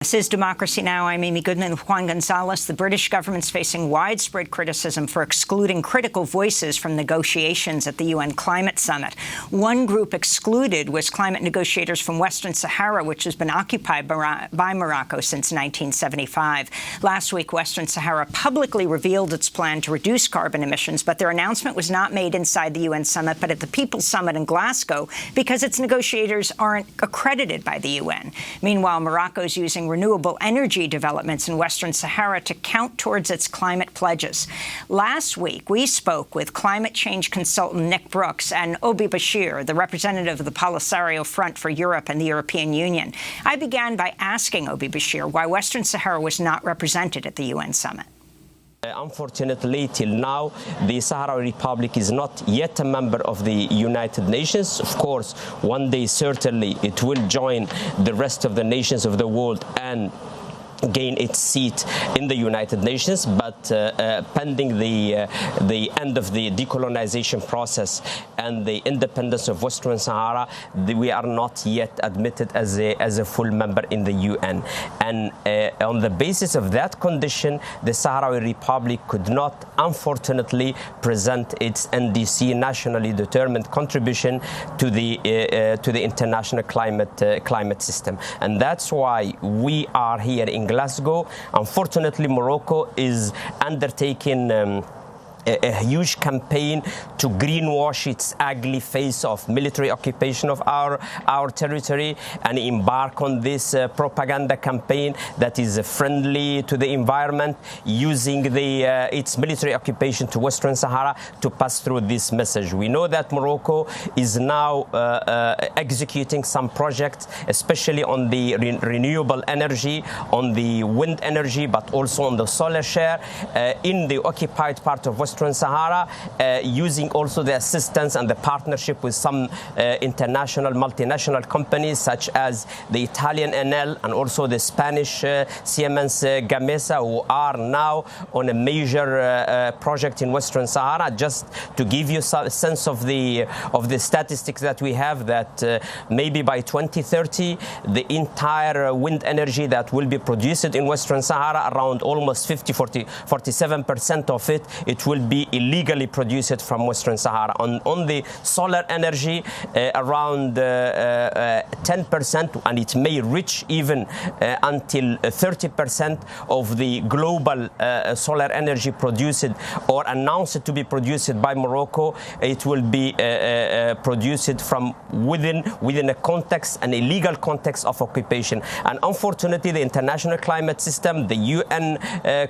This is Democracy Now! I'm Amy Goodman with Juan Gonzalez. The British government's facing widespread criticism for excluding critical voices from negotiations at the UN Climate Summit. One group excluded was climate negotiators from Western Sahara, which has been occupied by Morocco since 1975. Last week, Western Sahara publicly revealed its plan to reduce carbon emissions, but their announcement was not made inside the UN summit, but at the People's Summit in Glasgow, because its negotiators aren't accredited by the UN. Meanwhile, Morocco's using renewable energy developments in Western Sahara to count towards its climate pledges. Last week, we spoke with climate change consultant Nick Brooks and Oubi Bouchraya, the representative of the Polisario Front for Europe and the European Union. I began by asking Oubi Bouchraya why Western Sahara was not represented at the UN summit. Unfortunately, till now, the Sahrawi Republic is not yet a member of the United Nations. Of course, one day, certainly, it will join the rest of the nations of the world and gain its seat in the United Nations, but pending the end of the decolonization process and the independence of Western Sahara, we are not yet admitted as a full member in the UN. And on the basis of that condition, the Sahrawi Republic could not, unfortunately, present its NDC, nationally determined contribution to the international climate system. And that's why we are here in Glasgow. Unfortunately, Morocco is undertaking a huge campaign to greenwash its ugly face of military occupation of our territory and embark on this propaganda campaign that is friendly to the environment, using its military occupation to Western Sahara to pass through this message. We know that Morocco is now executing some projects, especially on the renewable energy, on the wind energy, but also on the solar share in the occupied part of Western Sahara, using also the assistance and the partnership with some international multinational companies such as the Italian Enel and also the Spanish Siemens Gamesa, who are now on a major project in Western Sahara. Just to give you a sense of the statistics that we have, that maybe by 2030 the entire wind energy that will be produced in Western Sahara, around almost 47% of it will be illegally produced from Western Sahara. On the solar energy, around 10%, and it may reach even until 30% of the global solar energy produced or announced to be produced by Morocco. It will be produced from within a context, an illegal context of occupation. And unfortunately, the international climate system, the UN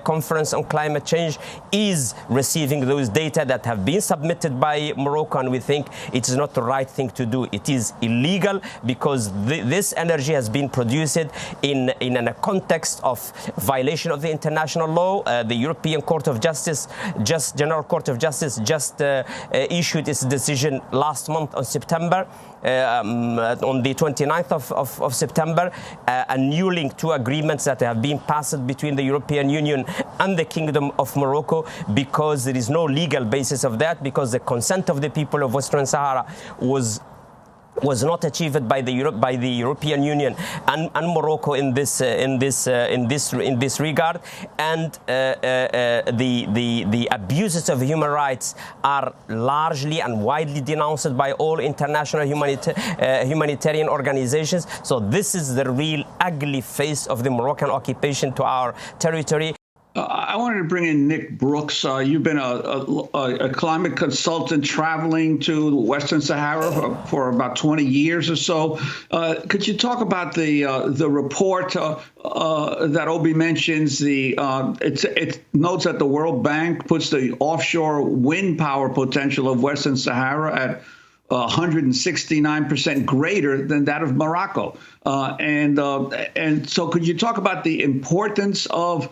Conference on Climate Change, is receiving those data that have been submitted by Morocco, and we think it is not the right thing to do. It is illegal because this energy has been produced in a context of violation of the international law. The European Court of Justice, General Court of Justice, just issued its decision last month on September. On the 29th of September, annulling two agreements that have been passed between the European Union and the Kingdom of Morocco, because there is no legal basis of that, because the consent of the people of Western Sahara was not achieved by the European Union and Morocco in this regard, and the abuses of human rights are largely and widely denounced by all international humanitarian organizations. So this is the real ugly face of the Moroccan occupation to our territory. I wanted to bring in Nick Brooks. You've been a climate consultant traveling to Western Sahara for about 20 years or so. Could you talk about the report that Oubi mentions? It notes that the World Bank puts the offshore wind power potential of Western Sahara at 169% greater than that of Morocco. And so could you talk about the importance of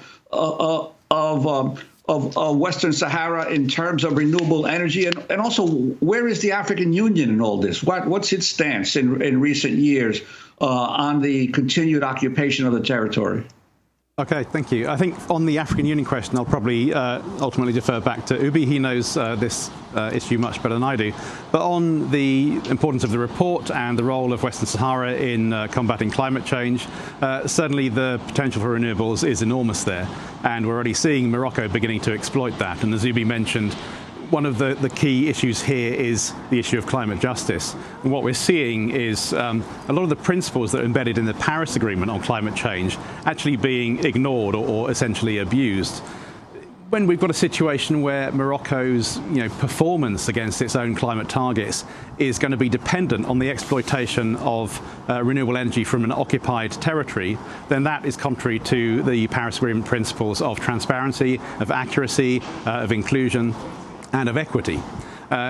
Western Sahara in terms of renewable energy, and also where is the African Union in all this? What's its stance in recent years on the continued occupation of the territory? Okay, thank you. I think on the African Union question, I'll probably ultimately defer back to Oubi. He knows this issue much better than I do. But on the importance of the report and the role of Western Sahara in combating climate change, certainly the potential for renewables is enormous there. And we're already seeing Morocco beginning to exploit that. And as Oubi mentioned, one of the key issues here is the issue of climate justice. And what we're seeing is a lot of the principles that are embedded in the Paris Agreement on climate change actually being ignored or essentially abused. When we've got a situation where Morocco's performance against its own climate targets is going to be dependent on the exploitation of renewable energy from an occupied territory, then that is contrary to the Paris Agreement principles of transparency, of accuracy, of inclusion, and of equity.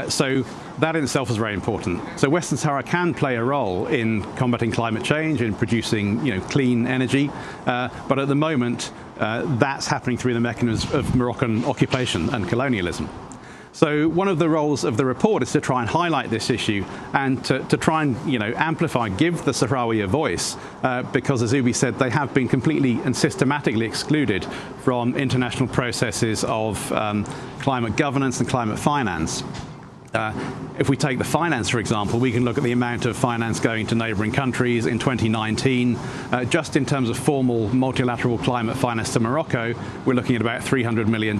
So that in itself is very important. So Western Sahara can play a role in combating climate change, in producing clean energy, but at the moment that's happening through the mechanisms of Moroccan occupation and colonialism. So one of the roles of the report is to try and highlight this issue and to try and amplify, give the Sahrawi a voice, because as Oubi said, they have been completely and systematically excluded from international processes of climate governance and climate finance. If we take the finance, for example, we can look at the amount of finance going to neighbouring countries in 2019. Just in terms of formal multilateral climate finance to Morocco, we're looking at about $300 million.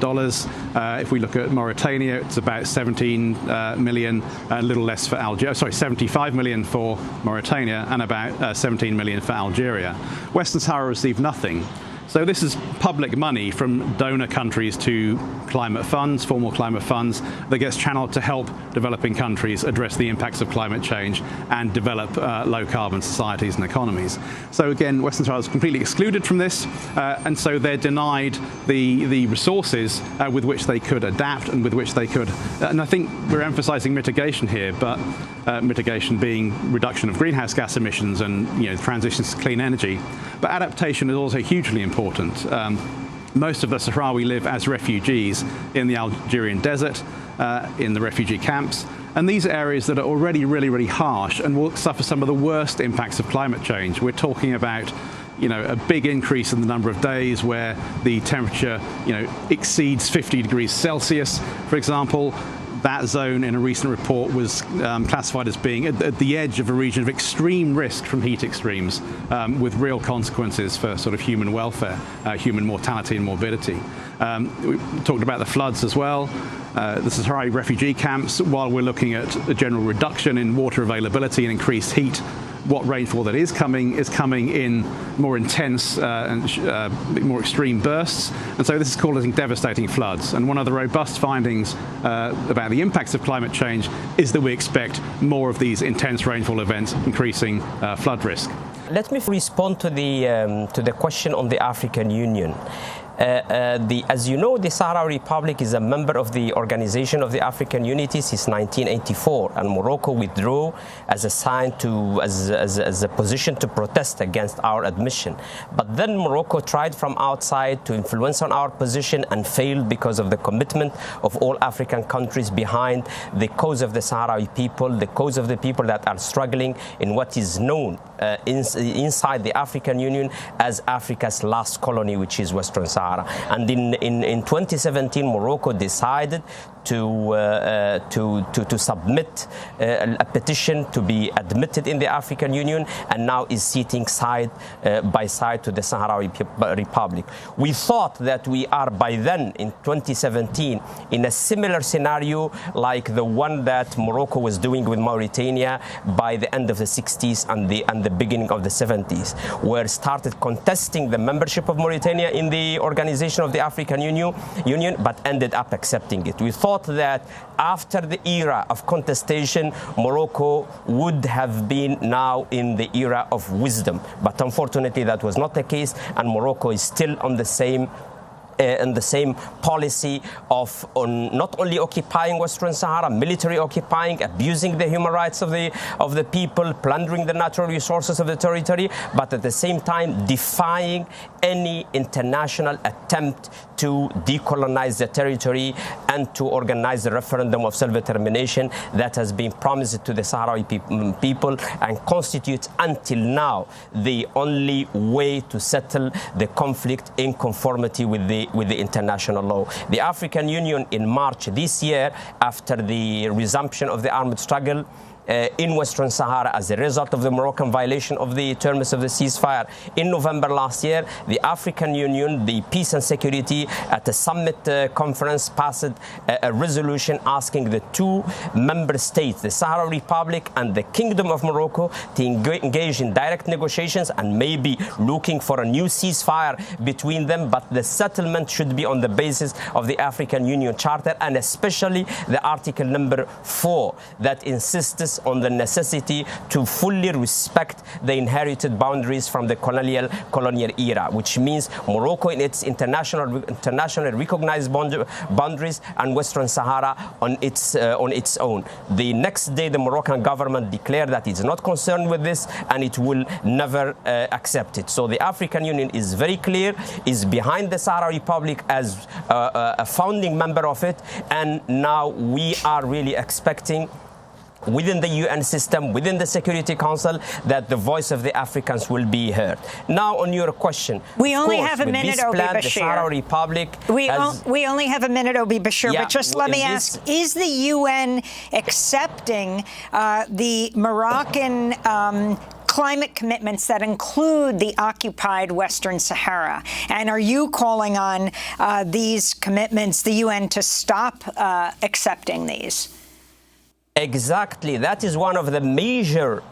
If we look at Mauritania, it's about 17 million, a little less for Algeria. Sorry, 75 million for Mauritania and about 17 million for Algeria. Western Sahara received nothing. So this is public money from donor countries to climate funds, formal climate funds, that gets channeled to help developing countries address the impacts of climate change and develop low-carbon societies and economies. So again, Western Sahara is completely excluded from this, and so they're denied the resources with which they could adapt and with which they could. And I think we're emphasising mitigation here, but mitigation being reduction of greenhouse gas emissions and transitions to clean energy. But adaptation is also hugely important. Most of the Sahrawi live as refugees in the Algerian desert, in the refugee camps, and these are areas that are already really, really harsh and will suffer some of the worst impacts of climate change. We're talking about a big increase in the number of days where the temperature exceeds 50 degrees Celsius, for example. That zone in a recent report was classified as being at the edge of a region of extreme risk from heat extremes, with real consequences for sort of human welfare, human mortality and morbidity. We talked about the floods as well. The Sahrawi refugee camps, while we're looking at a general reduction in water availability and increased heat, what rainfall that is coming in more intense and more extreme bursts, and so this is causing devastating floods. And one of the robust findings about the impacts of climate change is that we expect more of these intense rainfall events, increasing flood risk. Let me respond to the question on the African Union. As you know, the Sahrawi Republic is a member of the Organization of the African Unity since 1984, and Morocco withdrew as a sign as a position to protest against our admission. But then Morocco tried from outside to influence on our position and failed because of the commitment of all African countries behind the cause of the Sahrawi people, the cause of the people that are struggling in what is known inside the African Union as Africa's last colony, which is Western Sahara. And in 2017, Morocco decided to submit a petition to be admitted in the African Union, and now is sitting side by side to the Sahrawi Republic. We thought that we are by then, in 2017, in a similar scenario like the one that Morocco was doing with Mauritania by the end of the 60s and the beginning of the 70s, where started contesting the membership of Mauritania in the Organization of the African Union, but ended up accepting it. We thought that after the era of contestation, Morocco would have been now in the era of wisdom. But unfortunately, that was not the case, and Morocco is still on the same policy of not only occupying Western Sahara, military occupying, abusing the human rights of the people, plundering the natural resources of the territory, but at the same time defying any international attempt to decolonize the territory and to organize a referendum of self-determination that has been promised to the Sahrawi people and constitutes until now the only way to settle the conflict in conformity with the international law. The African Union in March this year, after the resumption of the armed struggle in Western Sahara as a result of the Moroccan violation of the terms of the ceasefire in November last year, the African Union, the Peace and Security at a summit conference passed a resolution asking the two member states, the Sahrawi Republic and the Kingdom of Morocco, to engage in direct negotiations and maybe looking for a new ceasefire between them, but the settlement should be on the basis of the African Union Charter, and especially the Article number 4 that insists on the necessity to fully respect the inherited boundaries from the colonial era, which means Morocco in its internationally recognized boundaries and Western Sahara on its own. The next day, the Moroccan government declared that it's not concerned with this and it will never accept it. So the African Union is very clear, is behind the Sahrawi Republic as a founding member of it, and now we are really expecting within the UN system, within the Security Council, that the voice of the Africans will be heard. Now, on your question, we only have a minute, Oubi Bouchraya. The Sahrawi Republic we only have a minute, Oubi Bouchraya, but just let me ask, is the UN accepting the Moroccan climate commitments that include the occupied Western Sahara? And are you calling on these commitments, the UN, to stop accepting these? Exactly. That is one of the major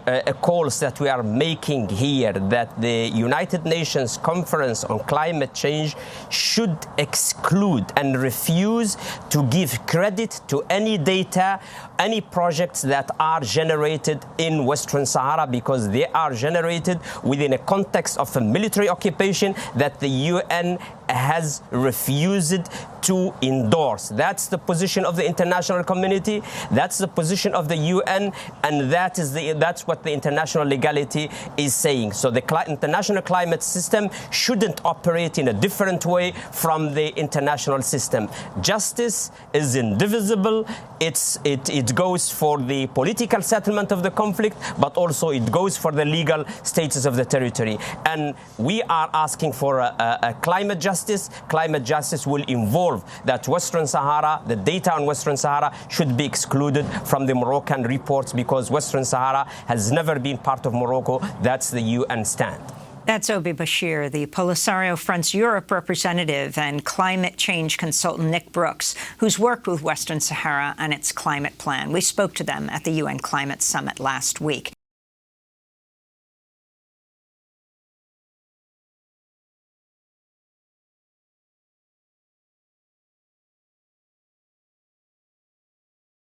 calls that we are making here, that the United Nations Conference on Climate Change should exclude and refuse to give credit to any data, any projects that are generated in Western Sahara, because they are generated within a context of a military occupation that the UN has refused to endorse. That's the position of the international community, that's the position of the UN, and that's what the international legality is saying. So the international climate system shouldn't operate in a different way from the international system. Justice is indivisible. It goes for the political settlement of the conflict, but also it goes for the legal status of the territory. And we are asking for a climate justice. Climate justice will involve that Western Sahara, the data on Western Sahara, should be excluded from the Moroccan reports, because Western Sahara has never been part of Morocco. That's the UN stand. That's Oubi Bouchraya, the Polisario Front's Europe representative, and climate change consultant Nick Brooks, who's worked with Western Sahara on its climate plan. We spoke to them at the UN Climate Summit last week.